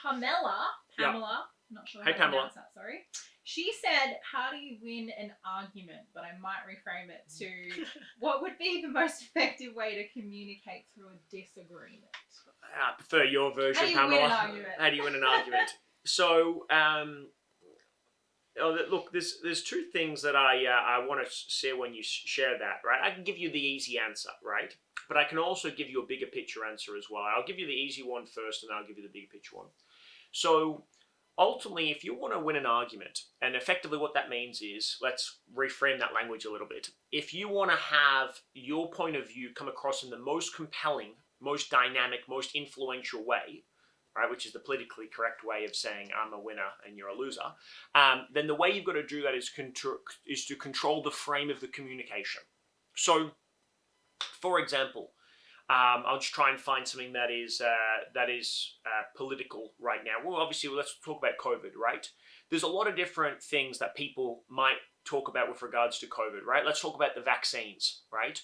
Pamela, not sure how Hey, to Pamela. pronounce that, sorry. She said, how do you win an argument? But I might reframe it to, what would be the most effective way to communicate through a disagreement? I prefer your version, How do you Pamela. win an argument? How do you win an argument? So, look, there's two things that I want to say when you share that, right? I can give you the easy answer, right? But I can also give you a bigger picture answer as well. I'll give you the easy one first, and then I'll give you the bigger picture one. So, ultimately, if you want to win an argument, and effectively what that means is, let's reframe that language a little bit. If you want to have your point of view come across in the most compelling, most dynamic, most influential way, right, which is the politically correct way of saying I'm a winner and you're a loser, then the way you've got to do that is to control the frame of the communication. So, for example, I'll just try and find something that is political right now. Well, obviously, let's talk about COVID, right? There's a lot of different things that people might talk about with regards to COVID, right? Let's talk about the vaccines, right?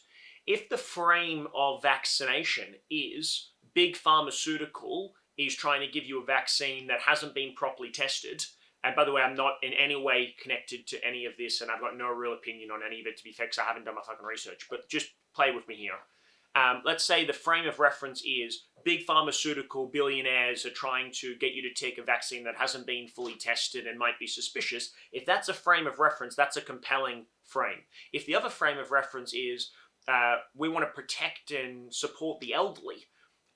If the frame of vaccination is big pharmaceutical is trying to give you a vaccine that hasn't been properly tested, and by the way, I'm not in any way connected to any of this, and I've got no real opinion on any of it, to be fair, because I haven't done my fucking research, but just play with me here. Let's say the frame of reference is big pharmaceutical billionaires are trying to get you to take a vaccine that hasn't been fully tested and might be suspicious. If that's a frame of reference, that's a compelling frame. If the other frame of reference is we want to protect and support the elderly,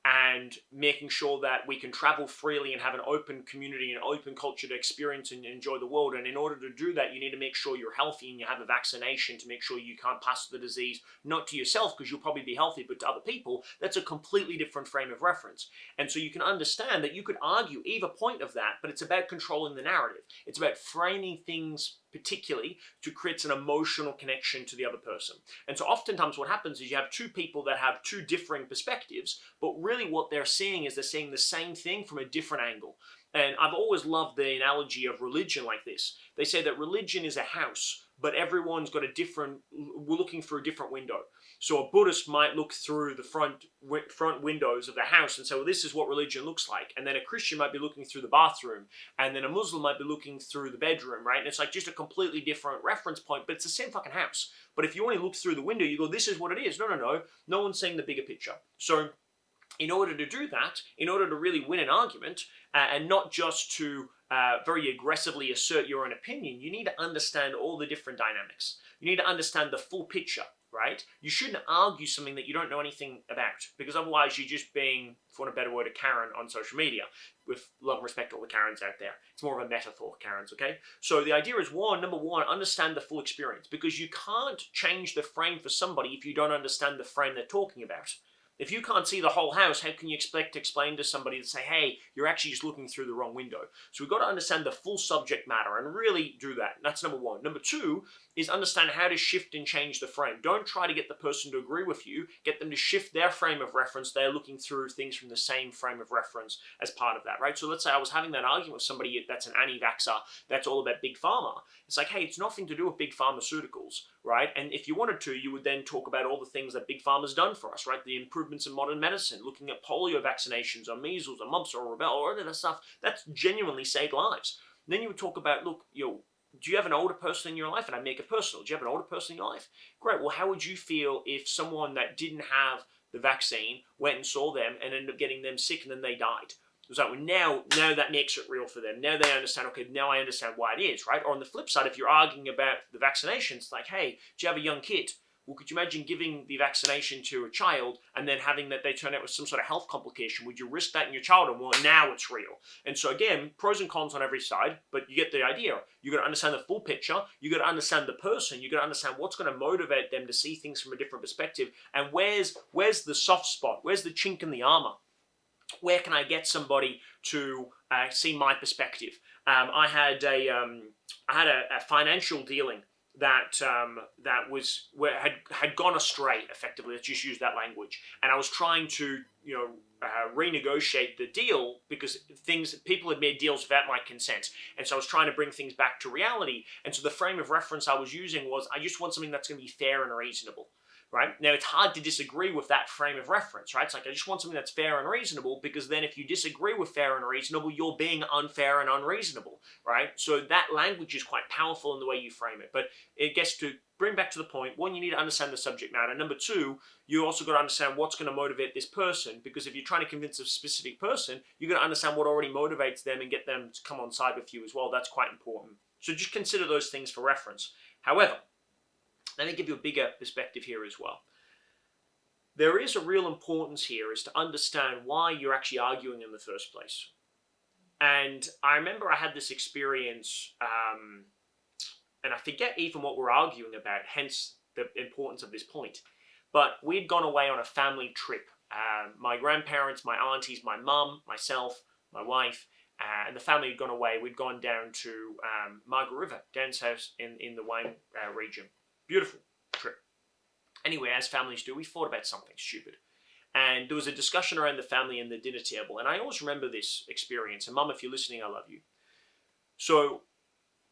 and making sure that we can travel freely and have an open community and open culture to experience and enjoy the world. And in order to do that, you need to make sure you're healthy and you have a vaccination to make sure you can't pass the disease, not to yourself, because you'll probably be healthy, but to other people. That's a completely different frame of reference. And so you can understand that you could argue either point of that, but it's about controlling the narrative. It's about framing things particularly to create an emotional connection to the other person. And so oftentimes what happens is you have two people that have two differing perspectives, but really what they're seeing is they're seeing the same thing from a different angle. And I've always loved the analogy of religion like this. They say that religion is a house, but everyone's got we're looking through a different window. So a Buddhist might look through the front windows of the house and say, well, this is what religion looks like. And then a Christian might be looking through the bathroom. And then a Muslim might be looking through the bedroom, right? And it's like just a completely different reference point, but it's the same fucking house. But if you only look through the window, you go, this is what it is. No. No one's seeing the bigger picture. So in order to do that, in order to really win an argument, and not just to very aggressively assert your own opinion, you need to understand all the different dynamics. You need to understand the full picture, right? You shouldn't argue something that you don't know anything about, because otherwise you're just being, for want of a better word, a Karen on social media. With love and respect to all the Karens out there. It's more of a metaphor, Karens, okay? So the idea is, number one, understand the full experience, because you can't change the frame for somebody if you don't understand the frame they're talking about. If you can't see the whole house, how can you expect to explain to somebody to say, hey, you're actually just looking through the wrong window? So we've got to understand the full subject matter and really do that. That's number one. Number two is understand how to shift and change the frame. Don't try to get the person to agree with you. Get them to shift their frame of reference. They're looking through things from the same frame of reference as part of that, right? So let's say I was having that argument with somebody that's an anti-vaxxer, that's all about big pharma. It's like, hey, it's nothing to do with big pharmaceuticals, right? And if you wanted to, you would then talk about all the things that big pharma's done for us, right? The improvements in modern medicine, looking at polio vaccinations or measles or mumps or rubella or other stuff, that's genuinely saved lives. And then you would talk about, look, do you have an older person in your life? And I make it personal. Do you have an older person in your life? Great. Well, how would you feel if someone that didn't have the vaccine went and saw them and ended up getting them sick and then they died? So now that makes it real for them. Now they understand, okay, now I understand why it is, right? Or on the flip side, if you're arguing about the vaccinations, it's like, hey, do you have a young kid? Well, could you imagine giving the vaccination to a child and then having that they turn out with some sort of health complication? Would you risk that in your child? And well, now it's real. And so again, pros and cons on every side, but you get the idea. You got to understand the full picture. You got to understand the person. You got to understand what's going to motivate them to see things from a different perspective. And where's the soft spot? Where's the chink in the armor? Where can I get somebody to see my perspective? I had a financial dealing that had gone astray. Effectively, let's just use that language. And I was trying to renegotiate the deal because people had made deals without my consent, and so I was trying to bring things back to reality. And so the frame of reference I was using was, I just want something that's going to be fair and reasonable. right? Now, it's hard to disagree with that frame of reference, right? It's like, I just want something that's fair and reasonable, because then if you disagree with fair and reasonable, you're being unfair and unreasonable, right? So that language is quite powerful in the way you frame it. But it gets to bring back to the point, one, you need to understand the subject matter. Number two, you also got to understand what's going to motivate this person, because if you're trying to convince a specific person, you're going to understand what already motivates them and get them to come on side with you as well. That's quite important. So just consider those things for reference. However, let me give you a bigger perspective here as well. There is a real importance here is to understand why you're actually arguing in the first place. And I remember I had this experience, and I forget even what we're arguing about, hence the importance of this point. But we'd gone away on a family trip. My grandparents, my aunties, my mum, myself, my wife, and the family had gone away. We'd gone down to Margaret River, down south in the Wayne region. Beautiful trip. Anyway, as families do, we thought about something stupid. And there was a discussion around the family and the dinner table. And I always remember this experience. And Mum, if you're listening, I love you. So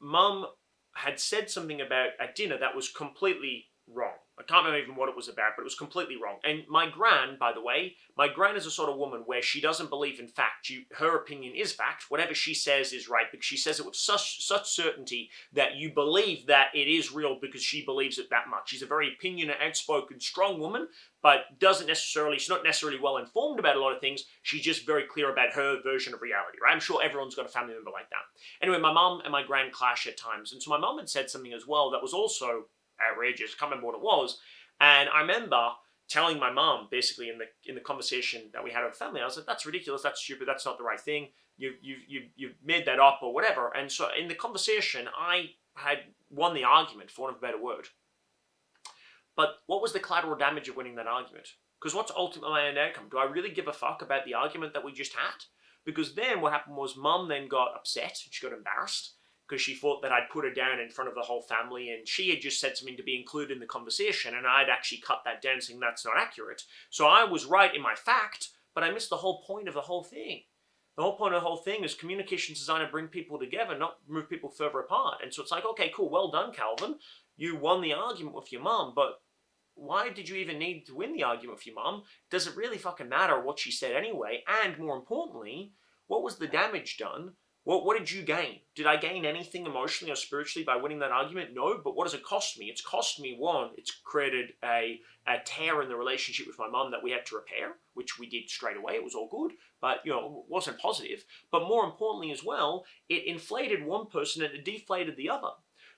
Mum had said something about at dinner that was completely wrong. I can't remember even what it was about, but it was completely wrong. And my gran, by the way, my gran is a sort of woman where she doesn't believe in fact. Her opinion is fact. Whatever she says is right, because she says it with such certainty that you believe that it is real because she believes it that much. She's a very opinionated, outspoken, strong woman, but she's not necessarily well informed about a lot of things. She's just very clear about her version of reality, right? I'm sure everyone's got a family member like that. Anyway, my mum and my gran clash at times. And so my mum had said something as well that was also outrageous. I can't remember what it was. And I remember telling my mom, basically in the conversation that we had with family, I was like, that's ridiculous, that's stupid, that's not the right thing. You've made that up or whatever. And so in the conversation, I had won the argument, for want of a better word. But what was the collateral damage of winning that argument? Because what's ultimately my end outcome? Do I really give a fuck about the argument that we just had? Because then what happened was Mum then got upset, she got embarrassed, because she thought that I'd put her down in front of the whole family, and she had just said something to be included in the conversation, and I'd actually cut that down saying that's not accurate. So I was right in my fact, but I missed the whole point of the whole thing. The whole point of the whole thing is communication is designed to bring people together, not move people further apart. And so it's like, okay, cool, well done, Calvin. You won the argument with your mum, but why did you even need to win the argument with your mum? Does it really fucking matter what she said anyway? And more importantly, what was the damage done? What did you gain? Did I gain anything emotionally or spiritually by winning that argument? No, but what does it cost me? It's cost me, one, it's created a tear in the relationship with my mum that we had to repair, which we did straight away. It was all good, but it wasn't positive. But more importantly as well, it inflated one person and it deflated the other.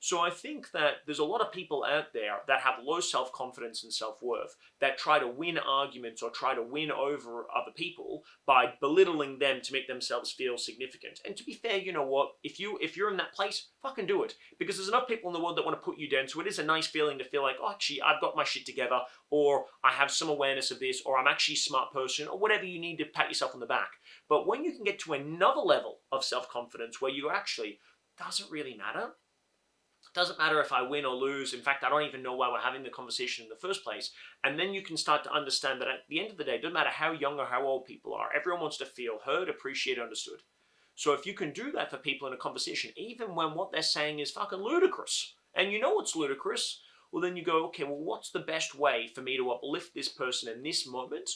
So I think that there's a lot of people out there that have low self-confidence and self-worth that try to win arguments or try to win over other people by belittling them to make themselves feel significant. And to be fair, you know what? If you're in that place, fucking do it. Because there's enough people in the world that want to put you down. So it is a nice feeling to feel like, oh, actually, I've got my shit together, or I have some awareness of this, or I'm actually a smart person, or whatever you need to pat yourself on the back. But when you can get to another level of self-confidence where you actually, doesn't really matter. Doesn't matter if I win or lose. In fact, I don't even know why we're having the conversation in the first place. And then you can start to understand that at the end of the day, it doesn't matter how young or how old people are. Everyone wants to feel heard, appreciated, understood. So if you can do that for people in a conversation, even when what they're saying is fucking ludicrous, and you know it's ludicrous, well then you go, okay, well what's the best way for me to uplift this person in this moment?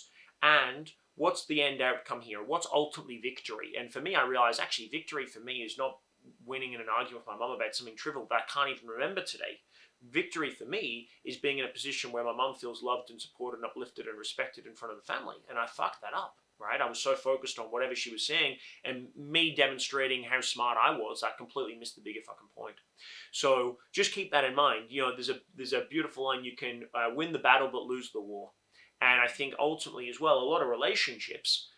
And what's the end outcome here? What's ultimately victory? And for me, I realize actually victory for me is not winning in an argument with my mum about something trivial that I can't even remember today. Victory for me is being in a position where my mum feels loved and supported and uplifted and respected in front of the family. And I fucked that up, right? I was so focused on whatever she was saying and me demonstrating how smart I was, I completely missed the bigger fucking point. So just keep that in mind. There's a beautiful line, you can win the battle but lose the war. And I think ultimately as well, a lot of relationships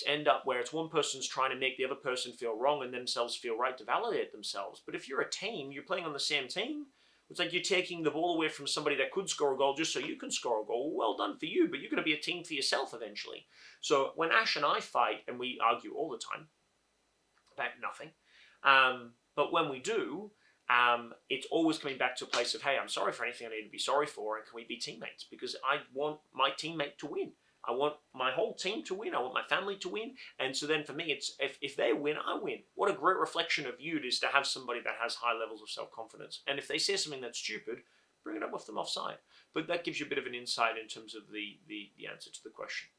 end up where it's one person's trying to make the other person feel wrong and themselves feel right to validate themselves. But if you're a team, you're playing on the same team. It's like you're taking the ball away from somebody that could score a goal just so you can score a goal. Well done for you, but you're going to be a team for yourself eventually. So when Ash and I fight, and we argue all the time about nothing, but when we do, it's always coming back to a place of, hey, I'm sorry for anything I need to be sorry for, and can we be teammates? Because I want my teammate to win. I want my whole team to win. I want my family to win. And so then for me, it's if they win, I win. What a great reflection of you it is to have somebody that has high levels of self-confidence. And if they say something that's stupid, bring it up with them offside. But that gives you a bit of an insight in terms of the answer to the question.